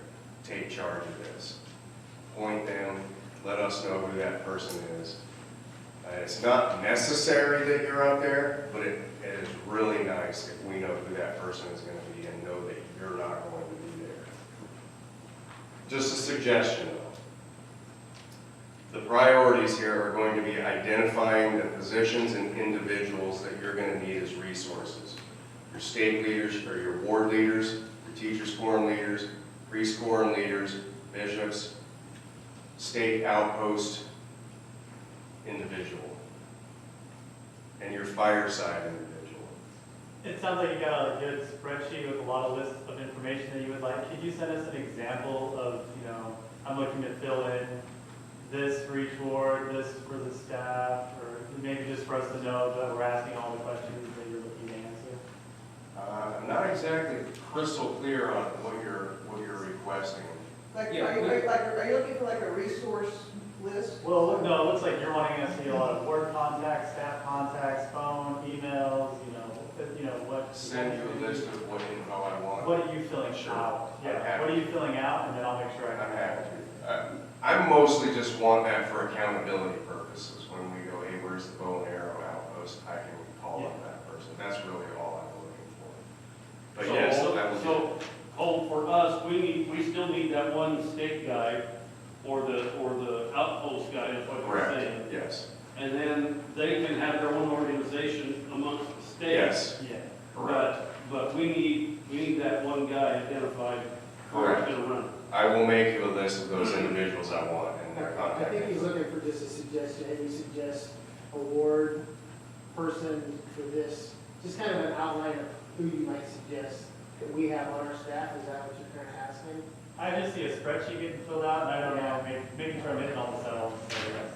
take charge of this. Point them, let us know who that person is. It's not necessary that you're out there, but it is really nice if we know who that person is going to be and know that you're not going to be there. Just a suggestion, though. The priorities here are going to be identifying the positions and individuals that you're going to need as resources. Your state leaders or your ward leaders, your teachers quorum leaders, priest quorum leaders, bishops, state outpost individual, and your fireside individual.
It sounds like you got a good spreadsheet with a lot of lists of information that you would like. Could you send us an example of, I'm looking to fill in this for each ward, this for the staff, or maybe just for us to know that we're asking all the questions that you're looking to answer?
I'm not exactly crystal clear on what you're requesting.
Like,
Yeah,
are you looking for like a resource list?
Well, no, it looks like you're wanting us to see a lot of word contacts, staff contacts, phone, emails, what.
Send you a list of what info I want.
What are you filling
Sure.
out?
I'm
Yeah,
happy.
what are you filling out, and then I'll make sure I
I'm
can.
happy to. I mostly just want that for accountability purposes. When we go, hey, where's the bow and arrow outpost? I can call up that person. That's really all I'm looking for. But yes, that would be.
For us, we still need that one state guy or the outpost guy, is what you're
Correct,
saying.
yes. Yes,
And then they can have their own organization amongst the states.
yes,
Yeah.
correct.
But we need that one guy identified who's
Correct.
gonna run it.
I will make you a list of those individuals I want and their
I
contact
think he's
info.
looking for just a suggestion, maybe suggest a ward person for this, just kind of an outline of who you might suggest that we have on our staff, is that what you're kind of asking?
I just see a spreadsheet getting filled out, and I don't know, making sure I'm hitting all the cells, so yes.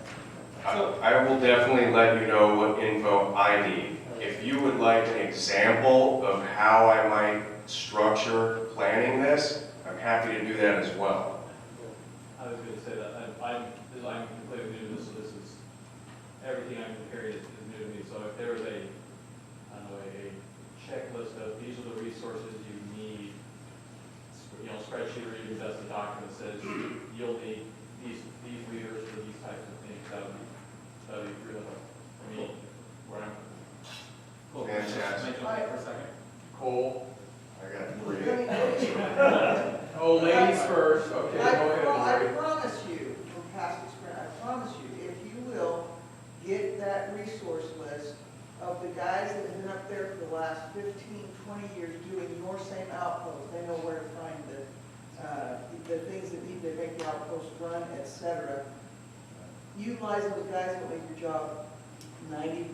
I will definitely let you know what info I need. If you would like an example of how I might structure planning this, I'm happy to do that as well.
I was gonna say that, I'm completely new to this, so this is, everything I'm comparing is new to me, so if there was a, I don't know, a checklist of these are the resources you need, you know, spreadsheet or even does the document says you'll need these leaders for these types of things, that would be really helpful for me, where I'm.
Cool.
Fantastic.
Can I jump in for a second?
Cole.
I got three.
Oh, ladies first, okay, go ahead.
I
Lori.
promise you, from past experience, I promise you, if you will get that resource list of the guys that have been up there for the last 15, 20 years doing your same outpost, they know where to find the things that need to make the outpost run, et cetera. Utilize those guys will make your job 90%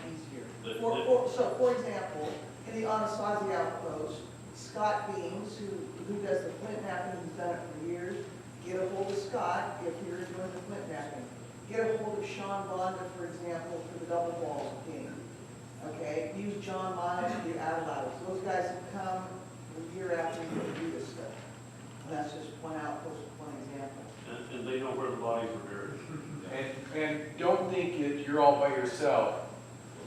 easier. For example, in the Anasazi outpost, Scott Beams, who does the flint mapping, who's done it for years, get a hold of Scott if you're doing the flint mapping. Get a hold of Sean Bonda, for example, for the double balls game. Okay, use John Miles for the Adelaide. Those guys have come a year after you do this stuff. And that's just one outpost, one example.
And they know where the bodies are buried.
And don't think that you're all by yourself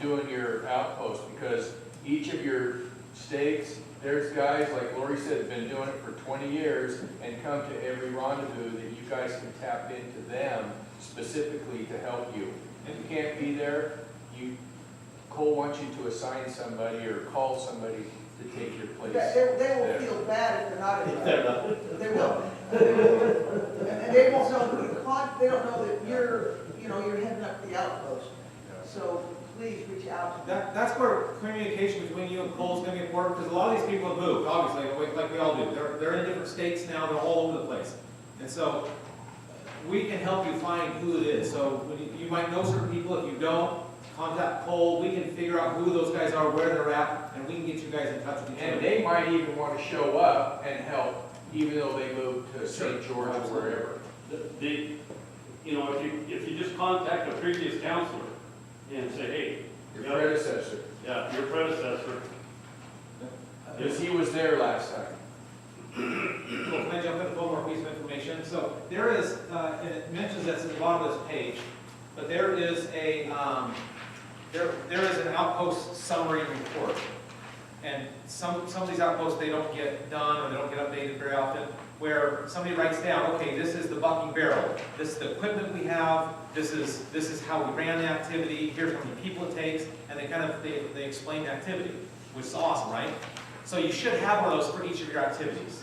doing your outpost, because each of your stakes, there's guys, like Lori said, have been doing it for 20 years and come to every rendezvous that you guys can tap into them specifically to help you. If you can't be there, Cole wants you to assign somebody or call somebody to take your place.
They will
there.
feel bad if they're not invited. They will. And they won't know who to contact, they don't know that you're heading up the outpost. So please reach out to them.
That's where communication between you and Cole is going to be important, because a lot of these people have moved, obviously, like we all do. They're in different states now, they're all over the place. And so we can help you find who it is. So when you might know certain people. If you don't, contact Cole. We can figure out who those guys are, where they're at, and we can get you guys in touch with each other.
And they might even want to show up and help, even though they moved to St. George or wherever.
If you just contact a previous counselor and say, hey.
Your predecessor,
Yeah, your predecessor.
because he was there last time.
Cool. Can I jump in with one more piece of information? So there is, and it mentions this at the bottom of this page, but there is there is an outpost summary report. And some of these outposts, they don't get done or they don't get updated very often, where somebody writes down, okay, this is the bucking barrel, this is the equipment we have, this is how we ran the activity, here's how many people it takes, and they explain the activity, which is awesome, right? So you should have one of those for each of your activities.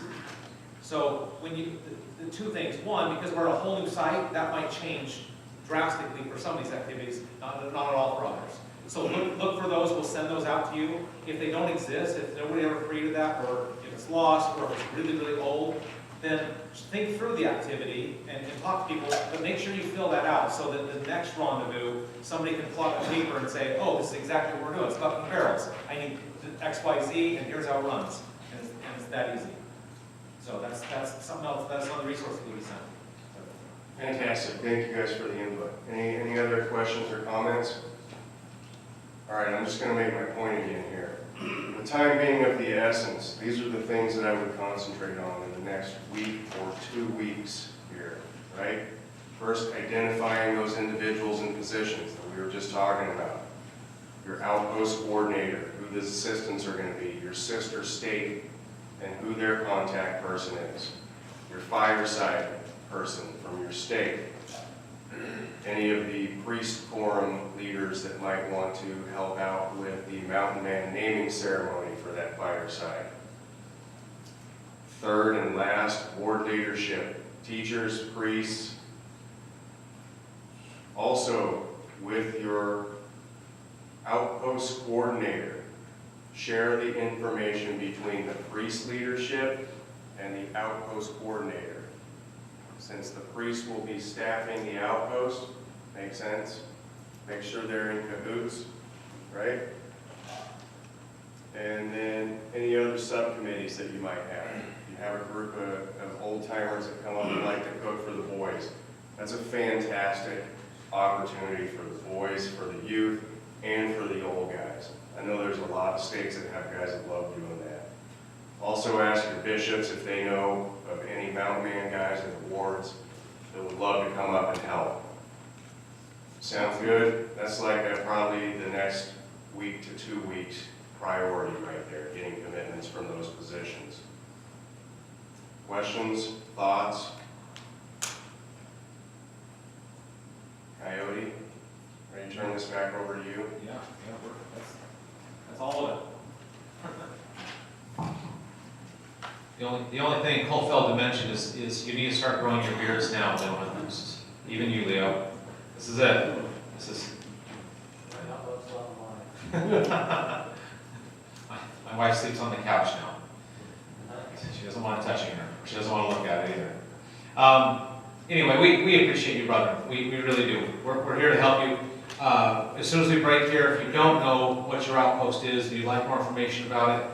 So when the two things, one, because we're at a whole new site, that might change drastically for some of these activities, not at all for others. So look for those, we'll send those out to you. If they don't exist, if nobody ever created that, or if it's lost, or if it's really, really old, then think through the activity and talk to people, but make sure you fill that out so that the next rendezvous, somebody can plug a paper and say, oh, this is exactly what we're doing, it's bucking barrels. I need X, Y, Z, and here's how it runs. And it's that easy. So that's something else, that's another resource that we sent.
Fantastic, thank you guys for the input. Any other questions or comments? All right, I'm just going to make my point again here. The time being of the essence, these are the things that I would concentrate on in the next week or 2 weeks here, right? First, identifying those individuals and positions that we were just talking about. Your outpost coordinator, who the assistants are going to be, your sister state, and who their contact person is. Your fireside person from your state. Any of the priest quorum leaders that might want to help out with the Mountain Man naming ceremony for that fireside. Third and last, board leadership, teachers, priests. Also, with your outpost coordinator. Share the information between the priest leadership and the outpost coordinator. Since the priest will be staffing the outpost, makes sense? Make sure they're in cahoots, right? And then any other subcommittees that you might have. You have a group of old timers that come up and like to cook for the boys. That's a fantastic opportunity for the boys, for the youth, and for the old guys. I know there's a lot of stakes that have guys that love doing that. Also ask your bishops if they know of any mountain man guys in the wards that would love to come up and help. Sounds good? That's like probably the next week to 2 weeks priority right there, getting commitments from those positions. Questions, thoughts? Coyote, ready to turn this back over to you?
Yeah, that's all of it. The only thing Cole failed to mention is you need to start growing your beards now, gentlemen. Even you, Leo. This is it. This is. My wife sleeps on the couch now. She doesn't want to touch her. She doesn't want to look at it either. Anyway, we appreciate you, brother. We really do. We're here to help you. As soon as we break here, if you don't know what your outpost is, and you'd like more information about it,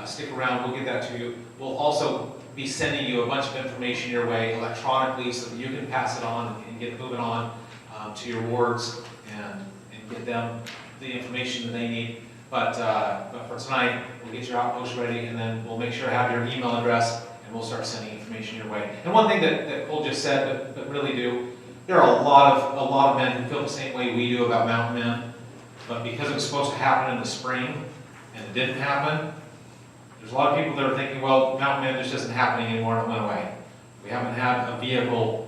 stick around. We'll get that to you. We'll also be sending you a bunch of information your way electronically so that you can pass it on and get moving on to your wards and get them the information that they need. But for tonight, we'll get your outpost ready, and then we'll make sure to have your email address, and we'll start sending information your way. And one thing that Cole just said, but really do, there are a lot of men who feel the same way we do about mountain men, but because it was supposed to happen in the spring, and it didn't happen, there's a lot of people that are thinking, well, mountain men just isn't happening anymore, and it went away. We haven't had a vehicle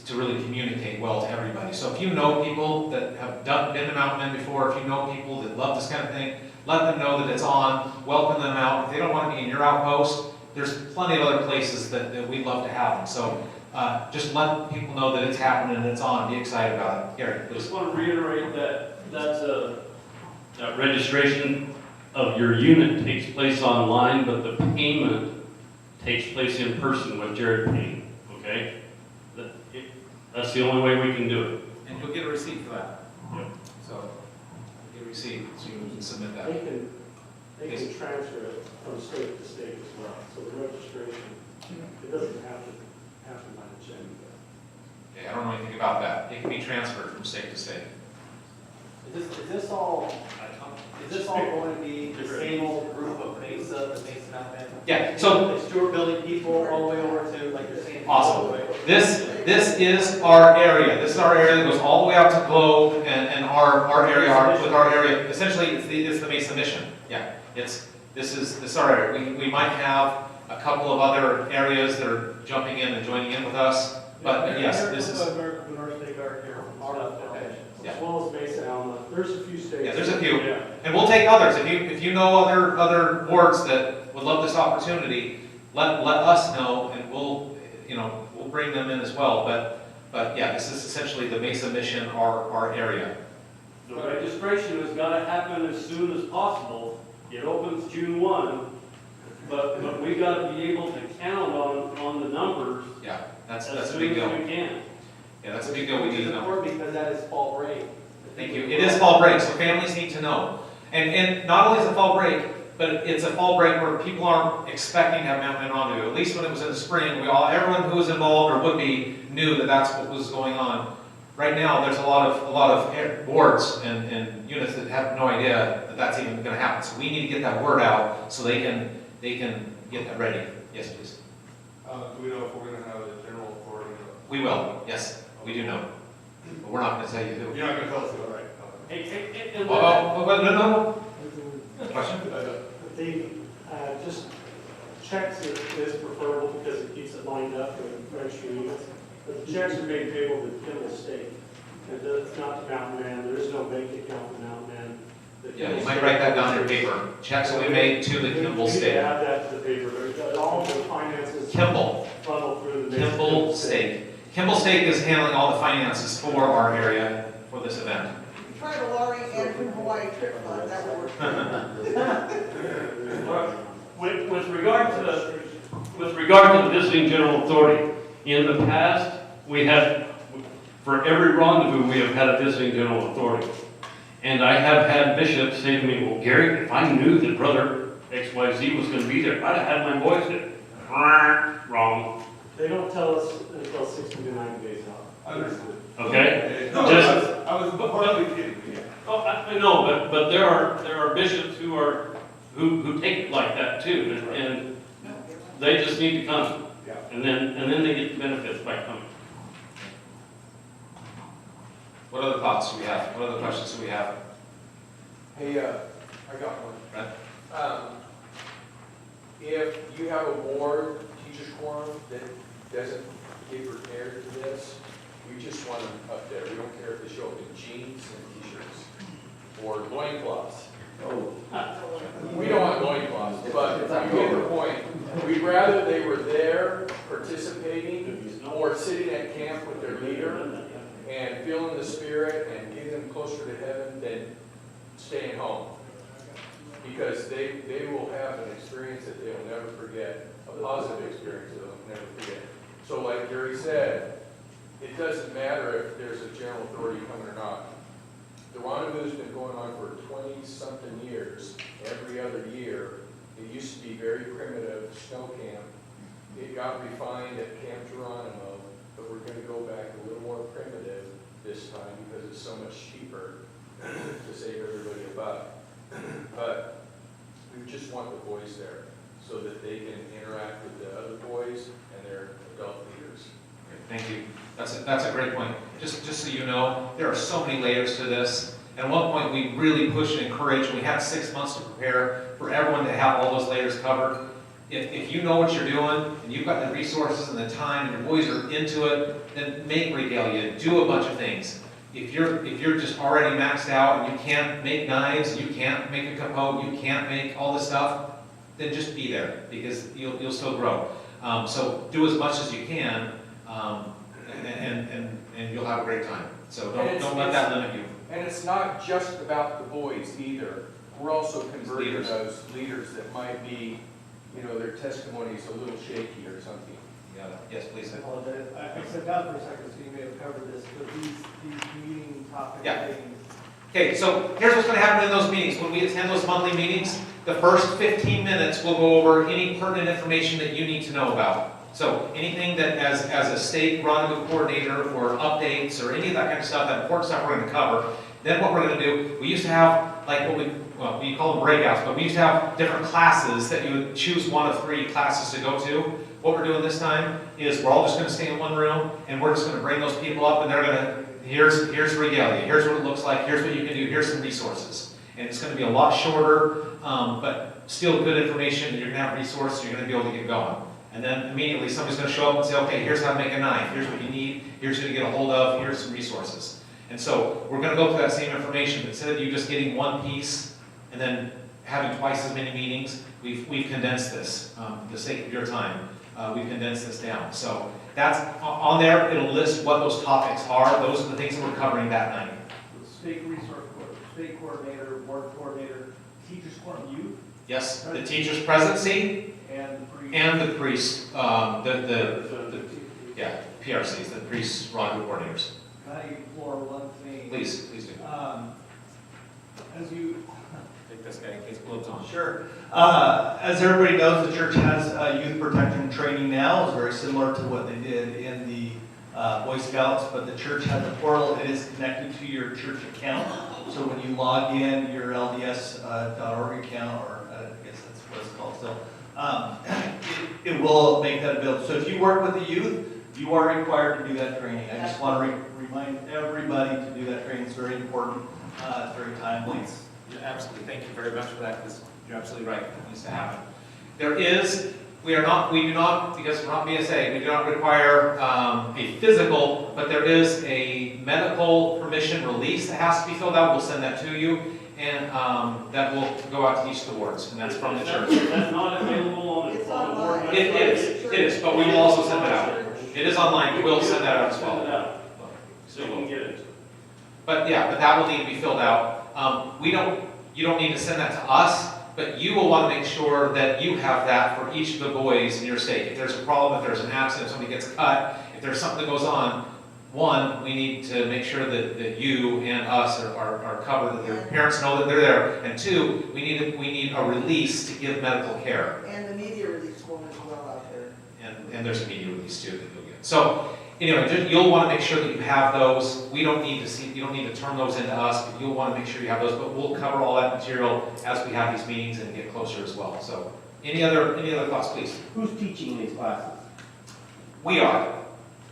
to really communicate well to everybody. So if you know people that have been to mountain men before, if you know people that love this kind of thing, let them know that it's on, welcome them out. If they don't want to be in your outpost, there's plenty of other places that we'd love to have them. So just let people know that it's happening and it's on. Be excited about it. Gary,
I
please.
just want to reiterate that registration of your unit takes place online, but the payment takes place in person with Jared Payne, okay? That's the only way we can do it.
And you'll get a receipt for that.
Yep.
So you'll get a receipt so you can submit that.
They can transfer it from state to state as well. So the registration, it doesn't have to happen by the check.
Okay, I don't know anything about that. It can be transferred from state to state.
Is this all going to be the same old group of Mesa Mountain?
Yeah, so
Like Stewart building people all the way over to, like you're saying?
awesome. This is our area. This is our area that goes all the way out to Globe and our area, with our area. Essentially, it's the Mesa Mission. Yeah, this is our area. We might have a couple of other areas that are jumping in and joining in with us, but yes, this is.
The North State Guard here from our foundation,
Yeah.
as well as Mesa Alma. There's a few states.
Yeah, there's a few.
Yeah.
And we'll take others. If you know other wards that would love this opportunity, let us know, and we'll bring them in as well. But yeah, this is essentially the Mesa Mission, our area.
The registration has got to happen as soon as possible. It opens June 1, but we got to be able to count on the numbers
Yeah, that's
as
a
soon
big
as
deal.
we can.
Yeah, that's a big deal. We need to know.
Important because that is fall break.
Thank you. It is fall break, so families need to know. And not only is it fall break, but it's a fall break where people aren't expecting to have Mountain Man Rendezvous. At least when it was in the spring, everyone who was involved or would be knew that that's what was going on. Right now, there's a lot of boards and units that have no idea that that's even going to happen. So we need to get that word out so they can get that ready. Yes, please.
Do we know if we're going to have a general authority?
We will. Yes, we do know. But we're not going to tell you who.
You're not going to tell us, all right?
And
No. Question?
Just checks is preferable because it keeps it lined up with registry units. But the checks are made payable to Kimball State. It's not to Mountain Man. There is no bank account for Mountain Man.
Yeah, you might write that down in paper. Checks will be made to the Kimball
We need
State.
to add that to the paper. All the finances
Kimball.
funnel through the
Kimball State. Kimball State is handling all the finances for our area, for this event.
Try the Laurie and from Hawaii trip fund, that would work.
With regard to the visiting general authority, in the past, we had, for every rendezvous, we have had a visiting general authority. And I have had bishops say to me, well, Gary, if I knew that brother XYZ was gonna be there, I'd have had my boys there. Wrong,
They don't tell us until 60 to 90 days out.
Understood.
okay?
No,
Just-
I was partly kidding, yeah.
Oh, I know, but there are bishops who take it like that too, and they just need to come.
Yeah.
And then they get the benefits by coming.
What other thoughts do we have? What other questions do we have?
Hey, I got one.
Brett?
If you have a board, teacher's quorum, that doesn't get prepared for this, we just want them up there. We don't care if they show up in jeans and t-shirts or loincloths.
Oh,
We don't want loincloths, but you get the point. We'd rather they were there participating or sitting at camp with their leader and feeling the spirit and getting them closer to heaven than staying home. Because they will have an experience that they'll never forget, a positive experience that they'll never forget. So like Gary said, it doesn't matter if there's a general authority coming or not. The rendezvous's been going on for 20-something years, every other year. It used to be very primitive, snow camp. It got refined at Camp Geronimo, but we're gonna go back a little more primitive this time because it's so much cheaper to save everybody a buck. But we just want the boys there so that they can interact with the other boys and their adult leaders.
Thank you. That's a great point. Just so you know, there are so many layers to this. At one point, we really pushed and encouraged, and we had 6 months to prepare for everyone to have all those layers covered. If you know what you're doing, and you've got the resources and the time, and your boys are into it, then make regalia, do a bunch of things. If you're just already maxed out, and you can't make knives, you can't make a capote, you can't make all this stuff, then just be there, because you'll still grow. So do as much as you can, and you'll have a great time. So don't let that limit you.
And it's not just about the boys either. We're also converting
Leaders.
those leaders that might be, you know, their testimony's a little shaky or something.
Yeah. Yes, please.
I apologize. I stepped out for a second, so you may have covered this, but these meeting topic
Yeah.
things.
Okay, so here's what's going to happen in those meetings. When we attend those monthly meetings, the first 15 minutes we'll go over any pertinent information that you need to know about. So anything that as a state rendezvous coordinator or updates or any of that kind of stuff, that important stuff we're going to cover. Then what we're going to do, we used to have like we call them breakouts, but we used to have different classes that you would choose one of 3 classes to go to. What we're doing this time is we're all just going to stay in one room and we're just going to bring those people up and they're going to, here's regalia, here's what it looks like, here's what you can do, here's some resources. And it's going to be a lot shorter, but still good information, and you're going to have resources, you're going to be able to get going. And then immediately somebody's going to show up and say, okay, here's how to make a knife, here's what you need, here's who to get a hold of, here's some resources. And so we're going to go through that same information, but instead of you just getting one piece and then having twice as many meetings, we've condensed this, for the sake of your time. We've condensed this down. So that's on there, it'll list what those topics are. Those are the things that we're covering that night.
State resource coordinator, state coordinator, board coordinator, teachers quorum, youth,
Yes, the teacher's presidency
and the priest.
and the priest, PRCs, the priest rendezvous coordinators.
Can I explore one thing?
Please do.
As you,
Take this guy in case gloves on.
Sure. As everybody knows, the church has youth protection training now. It's very similar to what they did in the Boy Scouts, but the church has a portal. It is connected to your church account. So when you log in your LDS.org account, or I guess that's what it's called still, it will make that available. So if you work with the youth, you are required to do that training. I just want to remind everybody to do that training. It's very important. It's very timely.
Absolutely, thank you very much for that, because you're absolutely right, it needs to happen. We do not, because we're not BSA, we do not require a physical, but there is a medical permission release that has to be filled out. We'll send that to you, and that will go out to each of the wards, and that's from the church.
That's not available on the board website?
It is, but we will also send that out. It is online, we will send that out as well.
Send it out, so you can get it.
But yeah, but that will need to be filled out. You don't need to send that to us, but you will want to make sure that you have that for each of the boys in your state. If there's a problem, if there's an accident, if somebody gets cut, if there's something that goes on, one, we need to make sure that you and us are covered, that their parents know that they're there. And two, we need a release to give medical care.
And the media release form as well out there.
And there's a media release too that you'll get. So anyway, you'll want to make sure that you have those. We don't need to see, you don't need to turn those into us, but you'll want to make sure you have those. But we'll cover all that material as we have these meetings and get closer as well. So any other thoughts, please?
Who's teaching these classes?
We are.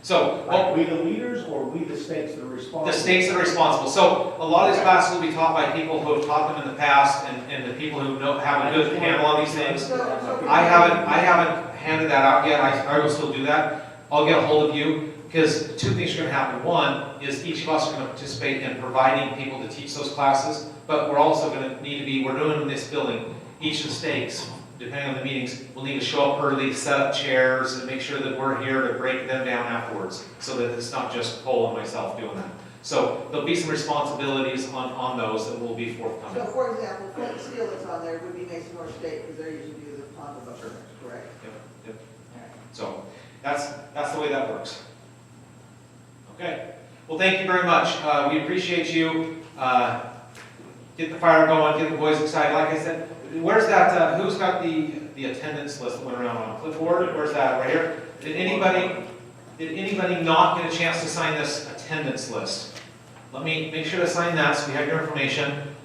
So
Like we the leaders or we the stakes that are responsible?
the stakes that are responsible. So a lot of these classes will be taught by people who have taught them in the past and the people who have a good handle on these things. I haven't handed that out yet. I will still do that. I'll get a hold of you because two things are going to happen. One is each of us are going to participate in providing people to teach those classes, but we're also going to need to be, we're doing in this building, each of the stakes, depending on the meetings, we'll need to show up early, set up chairs, and make sure that we're here to break them down afterwards, so that it's not just Cole and myself doing that. So there'll be some responsibilities on those that will be forthcoming.
So for example, Flint Steel that's on there would be Mason North State, because they're usually do the Ponda Bus, correct?
Yep. So that's the way that works. Okay. Well, thank you very much. We appreciate you. Get the fire going, get the boys excited. Like I said, where's that, who's got the attendance list that went around on a clipboard? Where's that, right here? Did anybody not get a chance to sign this attendance list? Let me make sure to sign that so we have your information.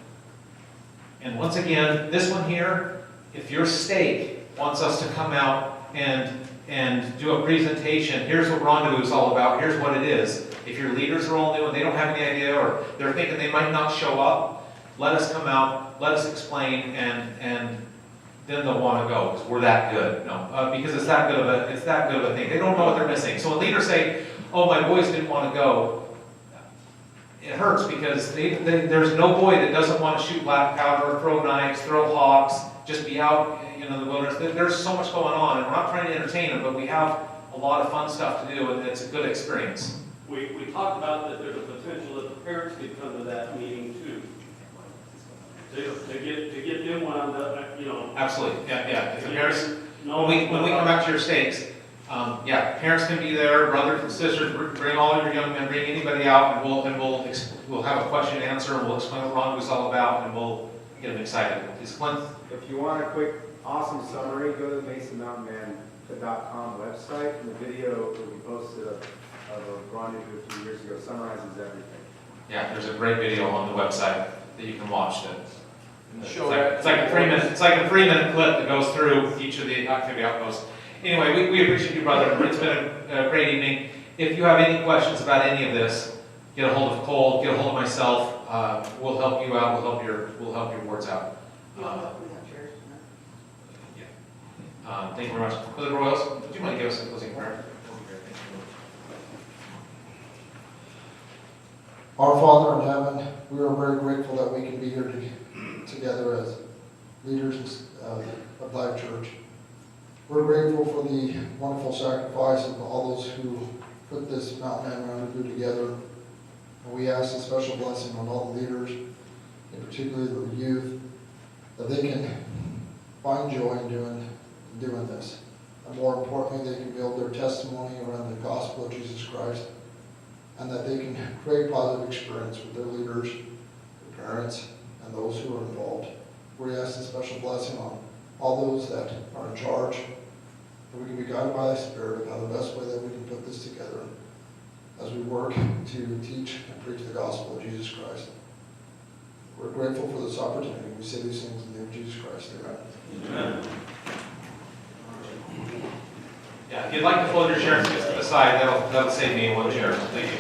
And once again, this one here, if your state wants us to come out and do a presentation, here's what Rendezvous is all about, here's what it is. If your leaders are all new and they don't have any idea, or they're thinking they might not show up, let us come out, let us explain, and then they'll want to go, because we're that good. No, because it's that good of a thing. They don't know what they're missing. So when leaders say, oh, my boys didn't want to go, it hurts, because there's no boy that doesn't want to shoot black powder, throw knives, throw hawks, just be out in the wilderness. There's so much going on, and we're not trying to entertain them, but we have a lot of fun stuff to do, and it's a good experience.
We talked about that there's a potential that the parents could come to that meeting too. To get them wound up,
Absolutely, yeah. If the parents,
No,
when we come out to your stakes, parents can be there, brothers and sisters, bring all your young men, bring anybody out, and we'll have a question and answer, and we'll explain what Rendezvous is all about, and we'll get them excited. Is Clint?
If you want a quick, awesome summary, go to the MasonMountainMan.com website, and the video that we posted of a rendezvous a few years ago summarizes everything.
Yeah, there's a great video on the website that you can watch that. It's like a 3-minute clip that goes through each of the activity outposts. Anyway, we appreciate you, brother. It's been a great evening. If you have any questions about any of this, get a hold of Cole, get a hold of myself. We'll help you out. We'll help your wards out.
We have chairs tonight.
Thank you very much. Brother Royals, would you mind giving us a closing prayer?
Our Father in heaven, we are very grateful that we can be here together as leaders of Life Church. We're grateful for the wonderful sacrifice of all those who put this Mountain Man Rendezvous together. And we ask a special blessing on all the leaders, and particularly the youth, that they can find joy in doing this. And more importantly, they can build their testimony around the gospel of Jesus Christ, and that they can create positive experience with their leaders, their parents, and those who are involved. We ask a special blessing on all those that are in charge, and we can be guided by the Spirit of how the best way that we can put this together as we work to teach and preach the gospel of Jesus Christ. We're grateful for this opportunity. We say these things in the name of Jesus Christ. Amen.
Yeah, if you'd like to fold your chairs to the side, that'll save me one chair. Thank you.